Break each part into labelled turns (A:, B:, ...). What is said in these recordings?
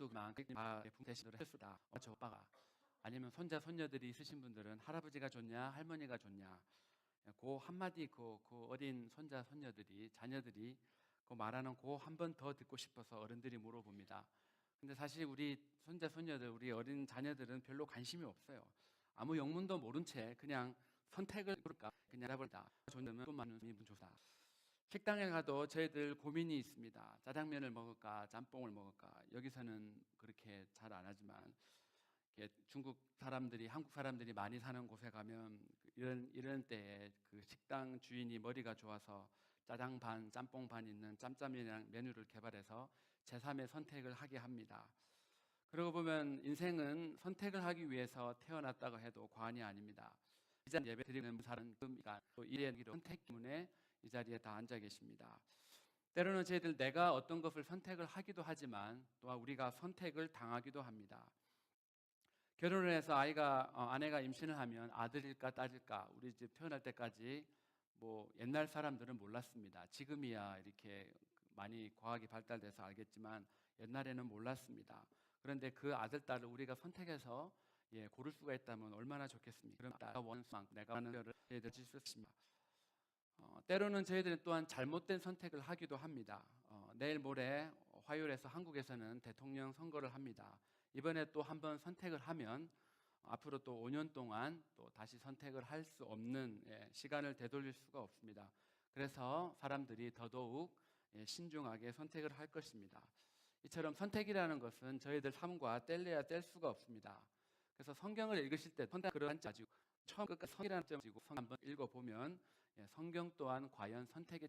A: 정도만 대신으로 했수다. 저 오빠가 아니면 손자 손녀들이 있으신 분들은 할아버지가 좋냐 할머니가 좋냐, 그 한마디 그 어린 손자 손녀들이 자녀들이 그 말하는 그 한 번 더 듣고 싶어서 어른들이 물어봅니다. 근데 사실 우리 손자 손녀들, 우리 어린 자녀들은 별로 관심이 없어요. 아무 영문도 모른 채 그냥 선택을 그럴까 그냥 해버리다. 좋으면 또 많은 기분 좋다. 식당에 가도 저희들 고민이 있습니다. 짜장면을 먹을까 짬뽕을 먹을까. 여기서는 그렇게 잘 안 하지만 중국 사람들이, 한국 사람들이 많이 사는 곳에 가면 이런 때에 그 식당 주인이 머리가 좋아서 짜장 반, 짬뽕 반 있는 짬짜면이라는 메뉴를 개발해서 제3의 선택을 하게 합니다. 그러고 보면 인생은 선택을 하기 위해서 태어났다고 해도 과언이 아닙니다. 이 자리에 예배 드리는 사람은 또 이의 선택 때문에 이 자리에 다 앉아 계십니다. 때로는 저희들 내가 어떤 것을 선택을 하기도 하지만 또한 우리가 선택을 당하기도 합니다. 결혼을 해서 아내가 임신을 하면 아들일까 딸일까 우리 집 태어날 때까지 뭐 옛날 사람들은 몰랐습니다. 지금이야 이렇게 많이 과학이 발달돼서 알겠지만 옛날에는 몰랐습니다. 그런데 그 아들 딸을 우리가 선택해서 고를 수가 있다면 얼마나 좋겠습니까? 그럼 내가 원하는 만큼 내가 원하는 것을 해드릴 수 있습니다. 때로는 저희들은 또한 잘못된 선택을 하기도 합니다. 내일 모레 화요일에서 한국에서는 대통령 선거를 합니다. 이번에 또 한번 선택을 하면 앞으로 또 5년 동안 또 다시 선택을 할 수 없는 시간을 되돌릴 수가 없습니다. 그래서 사람들이 더더욱 신중하게 선택을 할 것입니다. 이처럼 선택이라는 것은 저희들 삶과 뗄래야 뗄 수가 없습니다. 그래서 성경을 읽으실 때 그런 가지고 처음 끝까지 성이라는 점을 가지고 한번 읽어보면 성경 또한 과연 선택의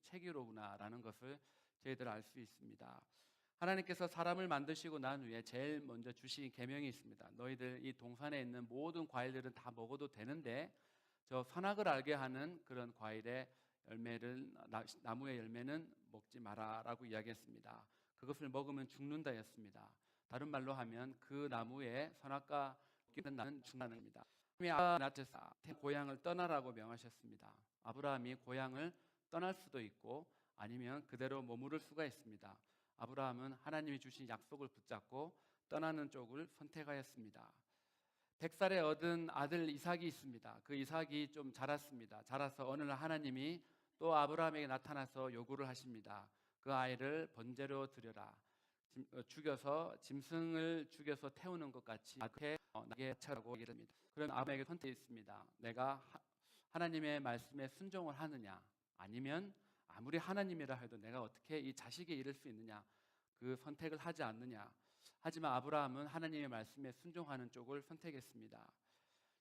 A: 책이로구나라는 것을 저희들 알 수 있습니다. 하나님께서 사람을 만드시고 난 후에 제일 먼저 주신 계명이 있습니다. 너희들 이 동산에 있는 모든 과일들은 다 먹어도 되는데 저 선악을 알게 하는 그런 과일의 열매를, 나무의 열매는 먹지 마라라고 이야기했습니다. 그것을 먹으면 죽는다였습니다. 다른 말로 하면 그 나무의 선악과 끼는 나는 죽는다는 겁니다. 아브라함이 고향을 떠나라고 명하셨습니다. 아브라함이 고향을 떠날 수도 있고 아니면 그대로 머무를 수가 있습니다. 아브라함은 하나님이 주신 약속을 붙잡고 떠나는 쪽을 선택하였습니다. 100살에 얻은 아들 이삭이 있습니다. 그 이삭이 좀 자랐습니다. 자라서 어느 날 하나님이 또 아브라함에게 나타나서 요구를 하십니다. 그 아이를 번제로 드려라. 죽여서 짐승을 죽여서 태우는 것 같이 나게 하라고 얘기를 합니다. 그럼 아브라함에게 선택이 있습니다. 내가 하나님의 말씀에 순종을 하느냐, 아니면 아무리 하나님이라 해도 내가 어떻게 이 자식에 이를 수 있느냐, 그 선택을 하지 않느냐. 하지만 아브라함은 하나님의 말씀에 순종하는 쪽을 선택했습니다.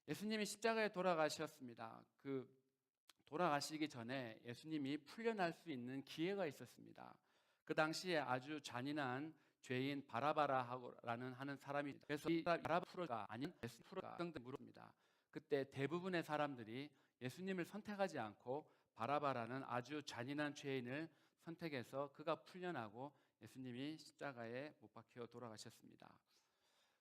A: 예수님이 십자가에 돌아가셨습니다. 그 돌아가시기 전에 예수님이 풀려날 수 있는 기회가 있었습니다. 그 당시에 아주 잔인한 죄인 바라바라라는 하는 사람이, 그래서 이 바라바가 아닌 예수가 물었습니다. 그때 대부분의 사람들이 예수님을 선택하지 않고 바라바라는 아주 잔인한 죄인을 선택해서 그가 풀려나고 예수님이 십자가에 못 박혀 돌아가셨습니다.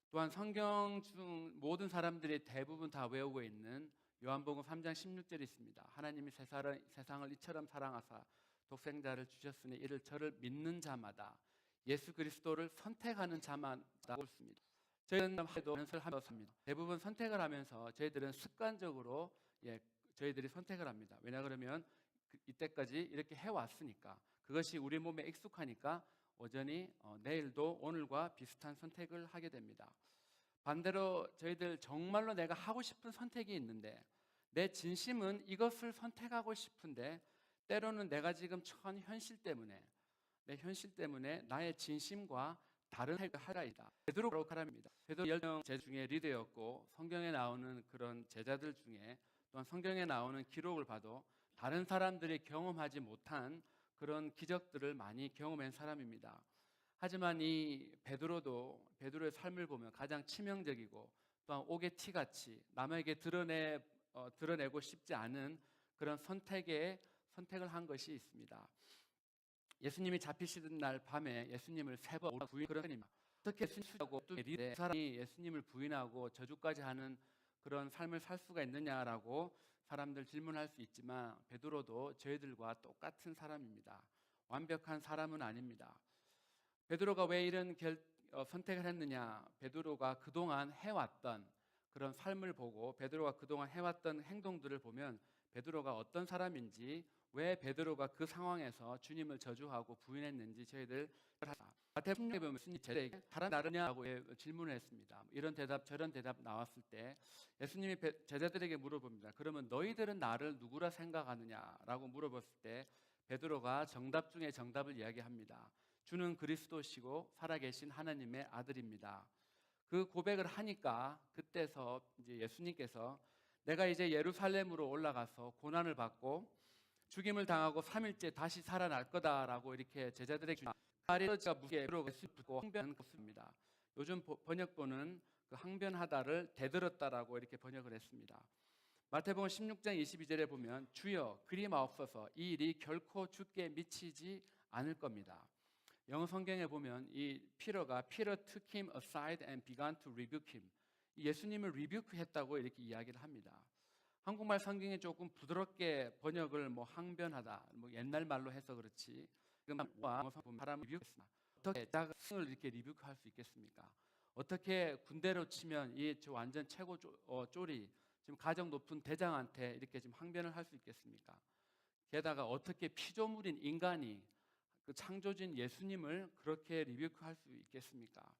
A: 또한 성경 중 모든 사람들이 대부분 다 외우고 있는 요한복음 3장 16절이 있습니다. 하나님이 세상을 이처럼 사랑하사 독생자를 주셨으니 이를 저를 믿는 자마다, 예수 그리스도를 선택하는 자마다 옳습니다. 저희는 합니다. 대부분 선택을 하면서 저희들은 습관적으로 저희들이 선택을 합니다. 왜냐 그러면 이때까지 이렇게 해왔으니까, 그것이 우리 몸에 익숙하니까 여전히 내일도 오늘과 비슷한 선택을 하게 됩니다. 반대로 저희들 정말로 내가 하고 싶은 선택이 있는데 내 진심은 이것을 선택하고 싶은데 때로는 내가 지금 처한 현실 때문에, 내 현실 때문에 나의 진심과 다른 선택을 하라이다. 베드로가 사람입니다. 베드로 10명 중에 리더였고 성경에 나오는 그런 제자들 중에 또한 성경에 나오는 기록을 봐도 다른 사람들이 경험하지 못한 그런 기적들을 많이 경험한 사람입니다. 하지만 이 베드로의 삶을 보면 가장 치명적이고 또한 옥의 티같이 남에게 드러내고 싶지 않은 그런 선택을 한 것이 있습니다. 예수님이 잡히시던 날 밤에 예수님을 3번 부인하고, 어떻게 사람이 예수님을 부인하고 저주까지 하는 그런 삶을 살 수가 있느냐라고 사람들 질문할 수 있지만 베드로도 저희들과 똑같은 사람입니다. 완벽한 사람은 아닙니다. 베드로가 왜 이런 선택을 했느냐? 베드로가 그동안 해왔던 그런 삶을 보고 베드로가 그동안 해왔던 행동들을 보면 베드로가 어떤 사람인지, 왜 베드로가 그 상황에서 주님을 저주하고 부인했는지 저희들 마태복음 16에 보면 예수님이 제자에게 사람 나르냐고 질문을 했습니다. 이런 대답 저런 대답 나왔을 때 예수님이 제자들에게 물어봅니다. 그러면 너희들은 나를 누구라 생각하느냐라고 물어봤을 때 베드로가 정답 중에 정답을 이야기합니다. 주는 그리스도시고 살아계신 하나님의 아들입니다. 그 고백을 하니까 그때서 이제 예수님께서 내가 이제 예루살렘으로 올라가서 고난을 받고 죽임을 당하고 3일째 다시 살아날 거다라고 이렇게 제자들에게 말이가 무게 붙고 항변한 것입니다. 요즘 번역본은 그 항변하다를 대들었다라고 이렇게 번역을 했습니다. 마태복음 16장 22절에 보면 주여 그리 마옵소서 이 일이 결코 주께 미치지 않을 겁니다. 영어 성경에 보면 이 Peter took him aside and began to rebuke him. 예수님을 리뷰크했다고 이렇게 이야기를 합니다. 한국말 성경에 조금 부드럽게 번역을 항변하다, 옛날 말로 해서 그렇지. 지금 사람을 리뷰크했습니다. 어떻게 자신을 이렇게 리뷰크할 수 있겠습니까? 어떻게 군대로 치면 이 완전 최고 쫄이 지금 가장 높은 대장한테 이렇게 지금 항변을 할 수 있겠습니까? 게다가 어떻게 피조물인 인간이 그 창조주인 예수님을 그렇게 리뷰크할 수 있겠습니까?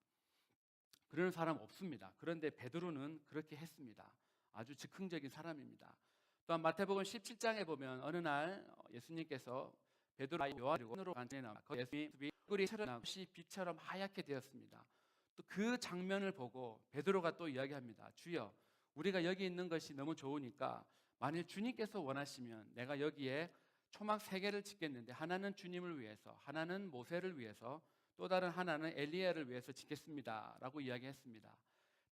A: 그런 사람 없습니다. 그런데 베드로는 그렇게 했습니다. 아주 즉흥적인 사람입니다. 또한 마태복음 17장에 보면 어느 날 예수님께서 베드로와 요한으로 간전에 나와 예수님이 얼굴이 철없이 빛처럼 하얗게 되었습니다. 또 그 장면을 보고 베드로가 또 이야기합니다. 주여, 우리가 여기 있는 것이 너무 좋으니까 만일 주님께서 원하시면 내가 여기에 초막 3개를 짓겠는데 하나는 주님을 위해서, 하나는 모세를 위해서, 또 다른 하나는 엘리야를 위해서 짓겠습니다 라고 이야기했습니다.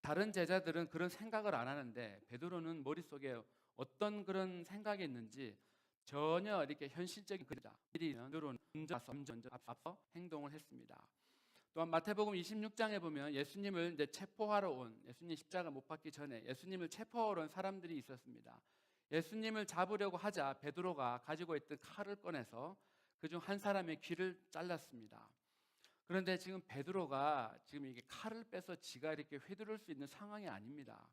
A: 다른 제자들은 그런 생각을 안 하는데 베드로는 머릿속에 어떤 그런 생각이 있는지 전혀 이렇게 현실적인 그리다. 베드로는 먼저 앞서 행동을 했습니다. 또한 마태복음 26장에 보면 예수님을 이제 체포하러 온, 예수님 십자가 못 박기 전에 예수님을 체포하러 온 사람들이 있었습니다. 예수님을 잡으려고 하자 베드로가 가지고 있던 칼을 꺼내서 그중 한 사람의 귀를 잘랐습니다. 그런데 지금 베드로가 지금 이게 칼을 빼서 지가 이렇게 휘두를 수 있는 상황이 아닙니다.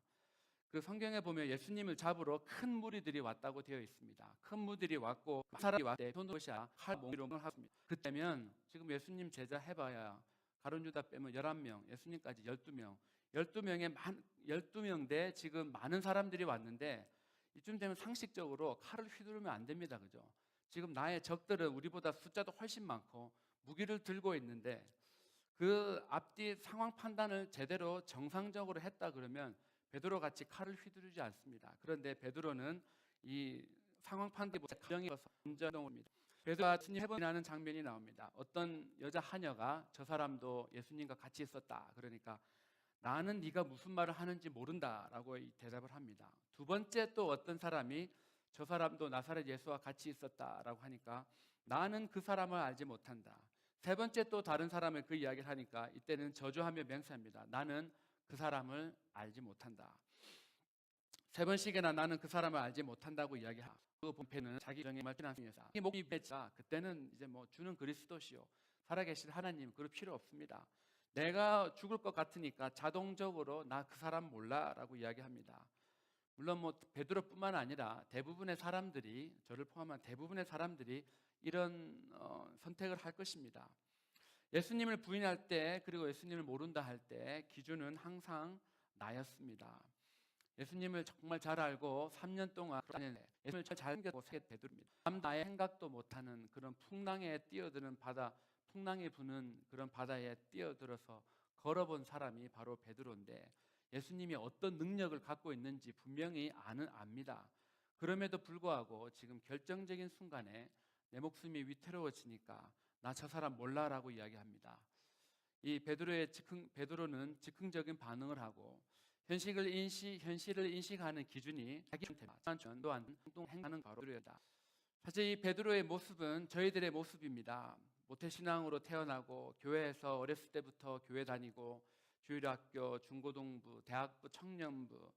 A: 그 성경에 보면 예수님을 잡으러 큰 무리들이 왔다고 되어 있습니다. 큰 무리들이 왔고 사람이 왔대 손으로샤 칼 몽이롱을 하십니다. 그때면 지금 예수님 제자 해봐야 가룟 유다 빼면 11명, 예수님까지 12명, 12명 대 지금 많은 사람들이 왔는데 이쯤 되면 상식적으로 칼을 휘두르면 안 됩니다. 그죠? 지금 나의 적들은 우리보다 숫자도 훨씬 많고 무기를 들고 있는데 그 앞뒤 상황 판단을 제대로 정상적으로 했다 그러면 베드로 같이 칼을 휘두르지 않습니다. 그런데 베드로는 이 상황 판단보다 가정이 먼저입니다. 베드로가 예수님 해보는 장면이 나옵니다. 어떤 여자 하녀가 저 사람도 예수님과 같이 있었다. 그러니까 나는 네가 무슨 말을 하는지 모른다라고 대답을 합니다. 두 번째 또 어떤 사람이 저 사람도 나사렛 예수와 같이 있었다라고 하니까 나는 그 사람을 알지 못한다. 세 번째 또 다른 사람을 그 이야기를 하니까 이때는 저주하며 맹세합니다. 나는 그 사람을 알지 못한다. 세 번씩이나 나는 그 사람을 알지 못한다고 이야기하고 그 본패는 자기 정의 말씀하시면서 이 목이 맺자 그때는 이제 주는 그리스도시요 살아계신 하나님 그럴 필요 없습니다. 내가 죽을 것 같으니까 자동적으로 나 그 사람 몰라라고 이야기합니다. 물론 베드로뿐만 아니라 대부분의 사람들이 저를 포함한 대부분의 사람들이 이런 선택을 할 것입니다. 예수님을 부인할 때 그리고 예수님을 모른다 할 때 기준은 항상 나였습니다. 예수님을 정말 잘 알고 3년 동안 예수님을 잘 챙겨보고 베드로입니다. 나의 생각도 못하는 그런 풍랑에 뛰어드는 바다, 풍랑이 부는 그런 바다에 뛰어들어서 걸어본 사람이 바로 베드로인데 예수님이 어떤 능력을 갖고 있는지 분명히 압니다. 그럼에도 불구하고 지금 결정적인 순간에 내 목숨이 위태로워지니까 나 저 사람 몰라라고 이야기합니다. 이 베드로는 즉흥적인 반응을 하고 현실을 인식하는 기준이 자기한테 전도한 행동하는 바로다. 사실 이 베드로의 모습은 저희들의 모습입니다. 모태신앙으로 태어나고 교회에서 어렸을 때부터 교회 다니고 주일학교, 중고등부, 대학부, 청년부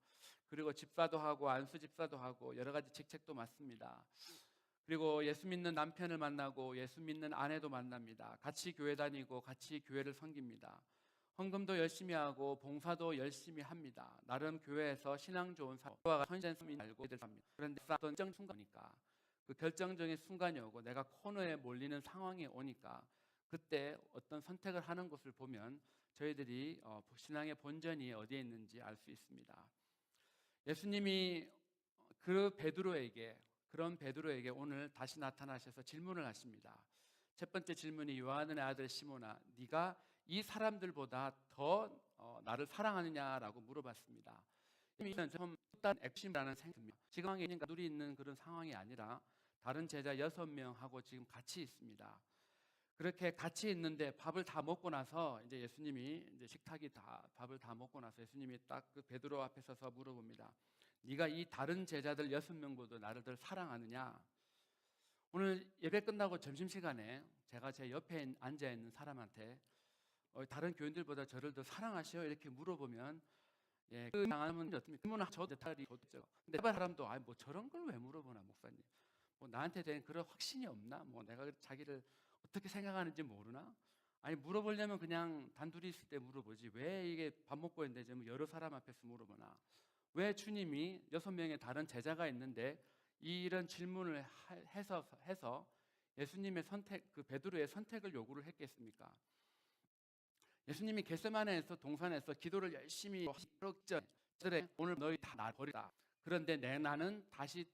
A: 그리고 집사도 하고 안수 집사도 하고 여러 가지 직책도 맡습니다. 그리고 예수 믿는 남편을 만나고 예수 믿는 아내도 만납니다. 같이 교회 다니고 같이 교회를 섬깁니다. 헌금도 열심히 하고 봉사도 열심히 합니다. 나름 교회에서 신앙 좋은 사람과 헌신을 알고 합니다. 그런데 어떤 순간이니까 그 결정적인 순간이 오고 내가 코너에 몰리는 상황이 오니까 그때 어떤 선택을 하는 것을 보면 저희들이 신앙의 본전이 어디에 있는지 알 수 있습니다. 예수님이 그런 베드로에게 오늘 다시 나타나셔서 질문을 하십니다. 첫 번째 질문이 요한의 아들 시몬아, 네가 이 사람들보다 더 나를 사랑하느냐라고 물어봤습니다. 이는 좀 일단 액심이라는 생각입니다. 지금 누리 있는 그런 상황이 아니라 다른 제자 6명하고 지금 같이 있습니다. 그렇게 같이 있는데 밥을 다 먹고 나서 이제 예수님이 이제 식탁이 다 밥을 다 먹고 나서 예수님이 딱 그 베드로 앞에 서서 물어봅니다. 네가 이 다른 제자들 6명보다 나를 더 사랑하느냐? 오늘 예배 끝나고 점심시간에 제가 제 옆에 앉아 있는 사람한테 다른 교인들보다 저를 더 사랑하셔? 이렇게 물어보면 그 상황은 어떻습니까? 질문은 저도 대탈이 좋죠. 근데 사람도 뭐 저런 걸 왜 물어보나 목사님? 뭐 나한테 대한 그런 확신이 없나? 뭐 내가 자기를 어떻게 생각하는지 모르나? 아니 물어보려면 그냥 단둘이 있을 때 물어보지 왜 이게 밥 먹고 있는데 좀 여러 사람 앞에서 물어보나? 왜 주님이 6명의 다른 제자가 있는데 이런 질문을 해서 예수님의 선택, 그 베드로의 선택을 요구를 했겠습니까? 예수님이 겟세마네에서 동산에서 기도를 열심히 하시기를 오늘 너희 다 나 버리다. 그런데 나는 다시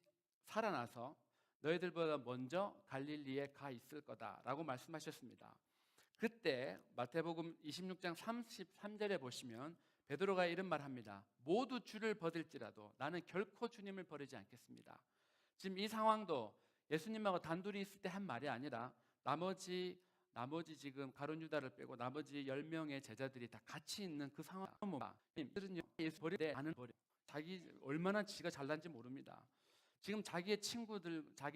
A: 살아나서 너희들보다 먼저 갈릴리에 가 있을 거다라고 말씀하셨습니다. 그때 마태복음 26장 33절에 보시면 베드로가 이런 말합니다. 모두 주를 버릴지라도 나는 결코 주님을 버리지 않겠습니다. 지금 이 상황도 예수님하고 단둘이 있을 때 한 말이 아니라 나머지 지금 가룟 유다를 빼고 나머지 10명의 제자들이 다 같이 있는 그 상황. 예수 버리되 나는 버려. 자기 얼마나 지가 잘난지 모릅니다. 지금 자기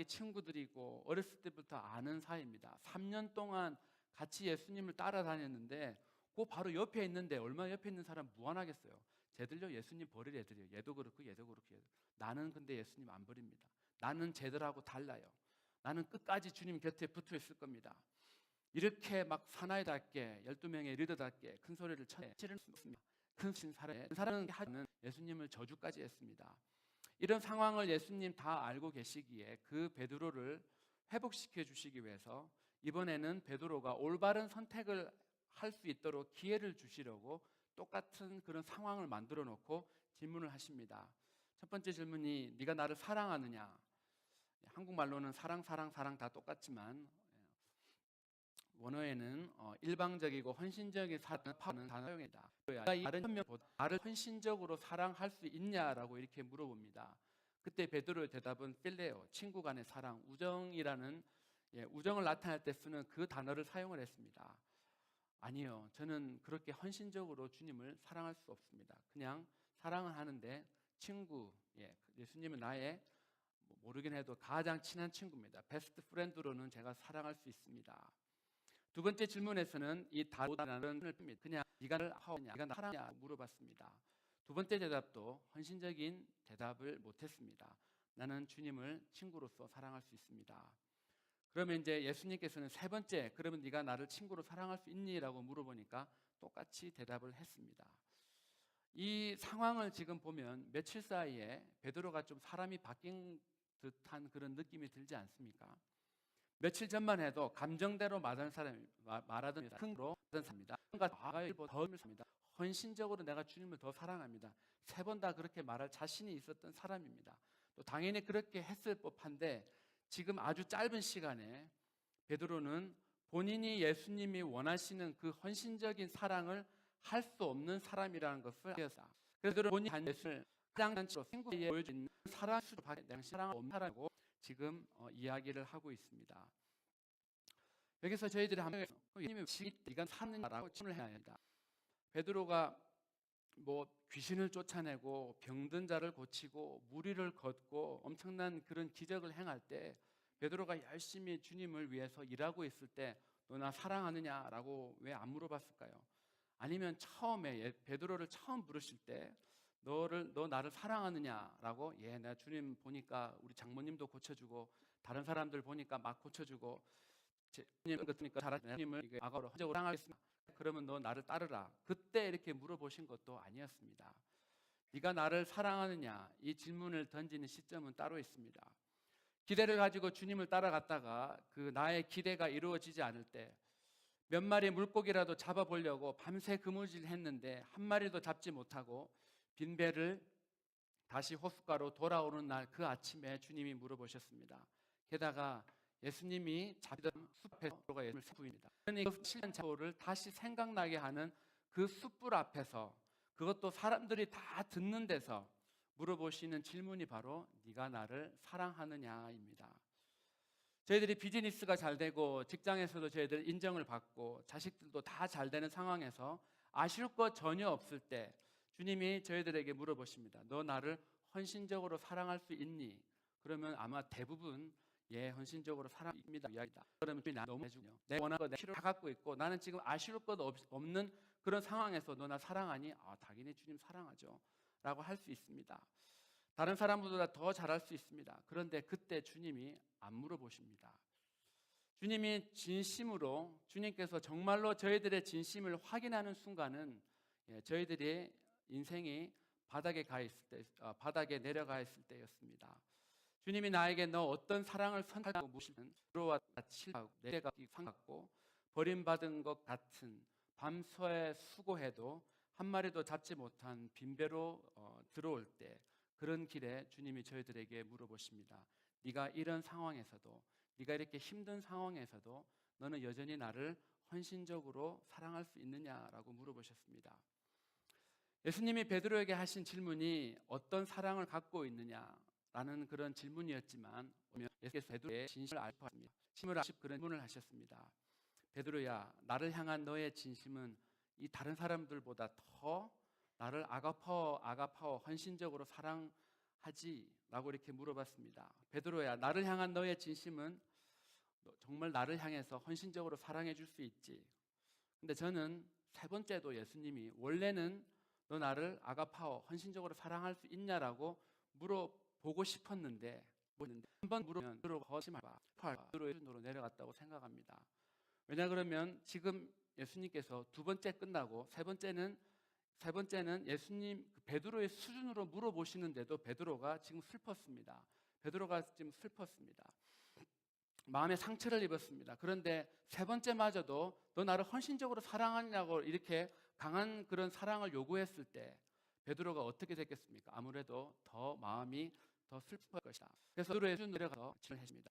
A: 친구들이고 어렸을 때부터 아는 사이입니다. 3년 동안 같이 예수님을 따라다녔는데 그 바로 옆에 있는데 얼마나 옆에 있는 사람 무한하겠어요. 쟤들요 예수님 버릴 애들이에요. 얘도 그렇고 얘도 그렇고 나는 근데 예수님 안 버립니다. 나는 쟤들하고 달라요. 나는 끝까지 주님 곁에 붙어 있을 겁니다. 이렇게 막 사나이답게 12명의 리더답게 큰 소리를 치를 수 없습니다. 큰 사람은 하는 예수님을 저주까지 했습니다. 이런 상황을 예수님 다 알고 계시기에 그 베드로를 회복시켜 주시기 위해서 이번에는 베드로가 올바른 선택을 할 수 있도록 기회를 주시려고 똑같은 그런 상황을 만들어 놓고 질문을 하십니다. 첫 번째 질문이 네가 나를 사랑하느냐? 한국말로는 사랑 다 똑같지만 원어에는 일방적이고 헌신적인 사랑을 단어입니다. 다른 현명보다 나를 헌신적으로 사랑할 수 있냐라고 이렇게 물어봅니다. 그때 베드로의 대답은 필레오, 친구 간의 사랑, 우정이라는 우정을 나타낼 때 쓰는 그 단어를 사용을 했습니다. 아니요, 저는 그렇게 헌신적으로 주님을 사랑할 수 없습니다. 그냥 사랑을 하는데 친구, 예수님은 나의 모르긴 해도 가장 친한 친구입니다. 베스트 프렌드로는 제가 사랑할 수 있습니다. 두 번째 질문에서는 이 다른 그냥 네가 나를 사랑하냐 물어봤습니다. 두 번째 대답도 헌신적인 대답을 못했습니다. 나는 주님을 친구로서 사랑할 수 있습니다. 그러면 이제 예수님께서는 세 번째, 그러면 네가 나를 친구로 사랑할 수 있니? 라고 물어보니까 똑같이 대답을 했습니다. 이 상황을 지금 보면 며칠 사이에 베드로가 좀 사람이 바뀐 듯한 그런 느낌이 들지 않습니까? 며칠 전만 해도 감정대로 말하던 큰로 하던 사람입니다. 더 삽니다. 헌신적으로 내가 주님을 더 사랑합니다. 세 번 다 그렇게 말할 자신이 있었던 사람입니다. 또 당연히 그렇게 했을 법한데 지금 아주 짧은 시간에 베드로는 본인이 예수님이 원하시는 그 헌신적인 사랑을 할 수 없는 사람이라는 것을 알았다. 그래서 본인이 예수를 가장 친구에 보여준 사랑을 없는 사람이고 지금 이야기를 하고 있습니다. 여기서 저희들이 한번 네가 사느냐라고 질문을 해야 합니다. 베드로가 뭐 귀신을 쫓아내고 병든 자를 고치고 무리를 걷고 엄청난 그런 기적을 행할 때 베드로가 열심히 주님을 위해서 일하고 있을 때 너 나 사랑하느냐라고 왜 안 물어봤을까요? 아니면 처음에 베드로를 처음 부르실 때 너 나를 사랑하느냐라고 내가 주님 보니까 우리 장모님도 고쳐주고 다른 사람들 보니까 막 고쳐주고 주님 같으니까 잘하시네. 주님을 악어로 헌적으로 사랑하겠습니다. 그러면 너 나를 따르라. 그때 이렇게 물어보신 것도 아니었습니다. 네가 나를 사랑하느냐? 이 질문을 던지는 시점은 따로 있습니다. 기대를 가지고 주님을 따라갔다가 그 나의 기대가 이루어지지 않을 때 몇 마리 물고기라도 잡아보려고 밤새 그물질했는데 한 마리도 잡지 못하고 빈 배를 다시 호숫가로 돌아오는 날 그 아침에 주님이 물어보셨습니다. 게다가 예수님이 잡던 숲에서 예수님을 세부입니다. 그러니 그 실현 자고를 다시 생각나게 하는 그 숯불 앞에서 그것도 사람들이 다 듣는 데서 물어보시는 질문이 바로 네가 나를 사랑하느냐입니다. 저희들이 비즈니스가 잘 되고 직장에서도 저희들 인정을 받고 자식들도 다 잘 되는 상황에서 아쉬울 것 전혀 없을 때 주님이 저희들에게 물어보십니다. 너 나를 헌신적으로 사랑할 수 있니? 그러면 아마 대부분 예, 헌신적으로 사랑합니다. 이야기다. 그러면 주님이 나 너무 해주군요. 내 원하는 거, 내 필요를 다 갖고 있고 나는 지금 아쉬울 것 없는 그런 상황에서 너 나 사랑하니? 아, 당연히 주님 사랑하죠. 라고 할 수 있습니다. 다른 사람보다 더 잘할 수 있습니다. 그런데 그때 주님이 안 물어보십니다. 주님이 진심으로 주님께서 정말로 저희들의 진심을 확인하는 순간은 저희들의 인생이 바닥에 내려가 있을 때였습니다. 주님이 나에게 너 어떤 사랑을 선택하고 무시는 불어와 실하고 내가 상받고 버림받은 것 같은 밤새 수고해도 한 마리도 잡지 못한 빈배로 들어올 때 그런 길에 주님이 저희들에게 물어보십니다. 네가 이런 상황에서도 네가 이렇게 힘든 상황에서도 너는 여전히 나를 헌신적으로 사랑할 수 있느냐라고 물어보셨습니다. 예수님이 베드로에게 하신 질문이 어떤 사랑을 갖고 있느냐라는 그런 질문이었지만 예수께서 베드로의 진심을 알고 하십니다. 진심을 아십 그런 질문을 하셨습니다. 베드로야, 나를 향한 너의 진심은 이 다른 사람들보다 더 나를 아가파워 헌신적으로 사랑하지라고 이렇게 물어봤습니다. 베드로야, 나를 향한 너의 진심은 정말 나를 향해서 헌신적으로 사랑해 줄 수 있지. 근데 저는 세 번째도 예수님이 원래는 너 나를 아가파워 헌신적으로 사랑할 수 있냐라고 물어보고 싶었는데 한번 물으면 베드로가 거짓말과 베드로의 수준으로 내려갔다고 생각합니다. 왜냐 그러면 지금 예수님께서 두 번째 끝나고 세 번째는 예수님 베드로의 수준으로 물어보시는데도 베드로가 지금 슬펐습니다. 마음에 상처를 입었습니다. 그런데 세 번째마저도 너 나를 헌신적으로 사랑하냐고 이렇게 강한 그런 사랑을 요구했을 때 베드로가 어떻게 됐겠습니까? 아무래도 더 마음이 더 슬플 것이다. 그래서 베드로의 수준으로 내려가서 질문했습니다.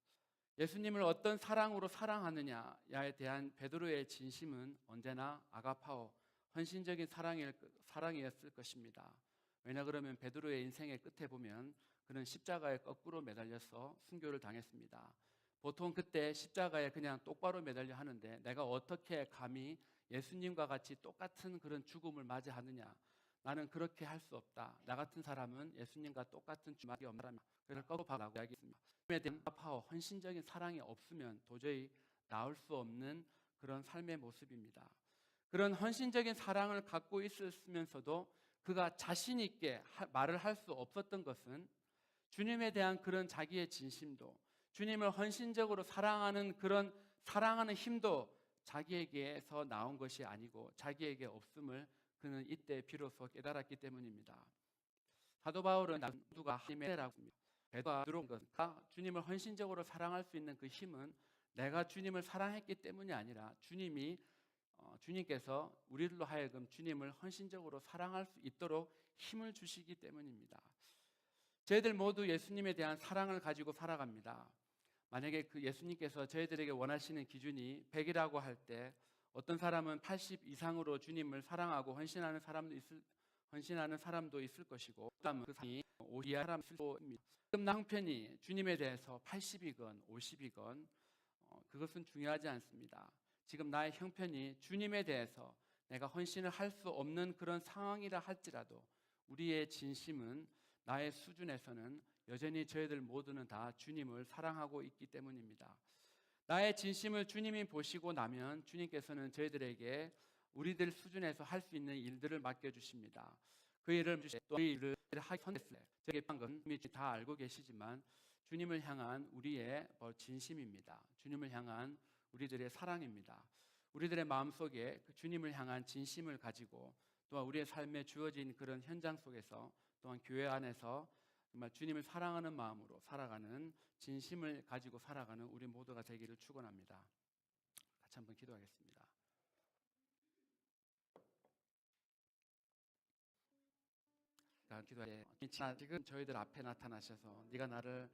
A: 예수님을 어떤 사랑으로 사랑하느냐에 대한 베드로의 진심은 언제나 아가파오 헌신적인 사랑이었을 것입니다. 왜냐 그러면 베드로의 인생의 끝에 보면 그는 십자가에 거꾸로 매달려서 순교를 당했습니다. 보통 그때 십자가에 그냥 똑바로 매달려 하는데 내가 어떻게 감히 예수님과 같이 똑같은 그런 죽음을 맞이하느냐. 나는 그렇게 할 수 없다. 나 같은 사람은 예수님과 똑같은 주막이 없는 사람이다. 그래서 거꾸로 박라고 이야기했습니다. 주님에 대한 아파와 헌신적인 사랑이 없으면 도저히 나올 수 없는 그런 삶의 모습입니다. 그런 헌신적인 사랑을 갖고 있었으면서도 그가 자신 있게 말을 할 수 없었던 것은 주님에 대한 그런 자기의 진심도 주님을 헌신적으로 사랑하는 그런 사랑하는 힘도 자기에게서 나온 것이 아니고 자기에게 없음을 그는 이때 비로소 깨달았기 때문입니다. 사도 바울은 누가 하나님이라고 합니다. 베드로가 들어온 것은 주님을 헌신적으로 사랑할 수 있는 그 힘은 내가 주님을 사랑했기 때문이 아니라 주님께서 우리들로 하여금 주님을 헌신적으로 사랑할 수 있도록 힘을 주시기 때문입니다. 저희들 모두 예수님에 대한 사랑을 가지고 살아갑니다. 만약에 그 예수님께서 저희들에게 원하시는 기준이 100이라고 할 때 어떤 사람은 80 이상으로 주님을 사랑하고 헌신하는 사람도 있을 것이고 그 사람이 50 이하 사람이 있을 것입니다. 지금 나 형편이 주님에 대해서 80이건 50이건 그것은 중요하지 않습니다. 지금 나의 형편이 주님에 대해서 내가 헌신을 할 수 없는 그런 상황이라 할지라도 우리의 진심은 나의 수준에서는 여전히 저희들 모두는 다 주님을 사랑하고 있기 때문입니다. 나의 진심을 주님이 보시고 나면 주님께서는 저희들에게 우리들 수준에서 할 수 있는 일들을 맡겨주십니다. 그 일을 하기 선택했을 때 저에게 방금 이미 다 알고 계시지만 주님을 향한 우리의 진심입니다. 주님을 향한 우리들의 사랑입니다. 우리들의 마음속에 그 주님을 향한 진심을 가지고 또한 우리의 삶에 주어진 그런 현장 속에서 또한 교회 안에서 정말 주님을 사랑하는 마음으로 살아가는 진심을 가지고 살아가는 우리 모두가 되기를 축원합니다. 같이 한번 기도하겠습니다. 기도해. 지금 저희들 앞에 나타나셔서 네가 나를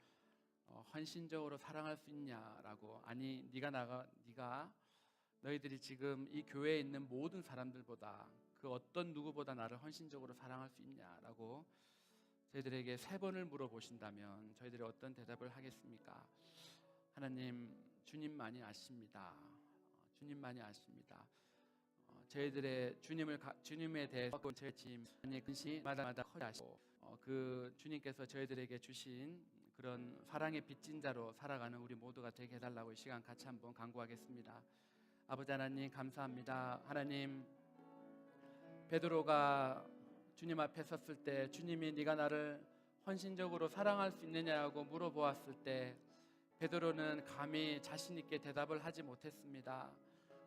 A: 헌신적으로 사랑할 수 있냐라고, 아니 네가 너희들이 지금 이 교회에 있는 모든 사람들보다 그 어떤 누구보다 나를 헌신적으로 사랑할 수 있냐라고 저희들에게 3번을 물어보신다면 저희들이 어떤 대답을 하겠습니까? 하나님, 주님만이 아십니다. 주님만이 아십니다. 저희들의 주님에 대해서 저희 짐의 근심마다 커지시고 그 주님께서 저희들에게 주신 그런 사랑의 빚진 자로 살아가는 우리 모두가 되게 해달라고 이 시간 같이 한번 간구하겠습니다. 아버지 하나님 감사합니다. 하나님, 베드로가 주님 앞에 섰을 때 주님이 네가 나를 헌신적으로 사랑할 수 있느냐고 물어보았을 때 베드로는 감히 자신 있게 대답을 하지 못했습니다.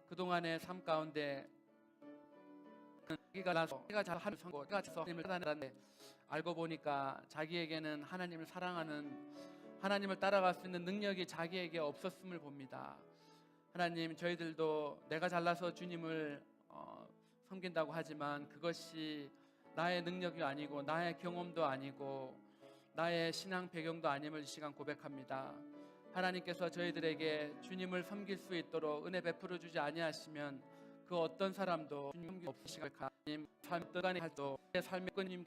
A: 그동안의 삶 가운데 자기가 잘하는 선고, 자기가 하나님을 따라하는데 알고 보니까 자기에게는 하나님을 사랑하는, 하나님을 따라갈 수 있는 능력이 자기에게 없었음을 봅니다. 하나님, 저희들도 내가 잘나서 주님을 섬긴다고 하지만 그것이 나의 능력이 아니고 나의 경험도 아니고 나의 신앙 배경도 아님을 이 시간 고백합니다. 하나님께서 저희들에게 주님을 섬길 수 있도록 은혜 베풀어 주지 아니하시면 그 어떤 사람도 주님 섬길 없으시갈 하나님 삶 떠가니 할도 삶의 끊임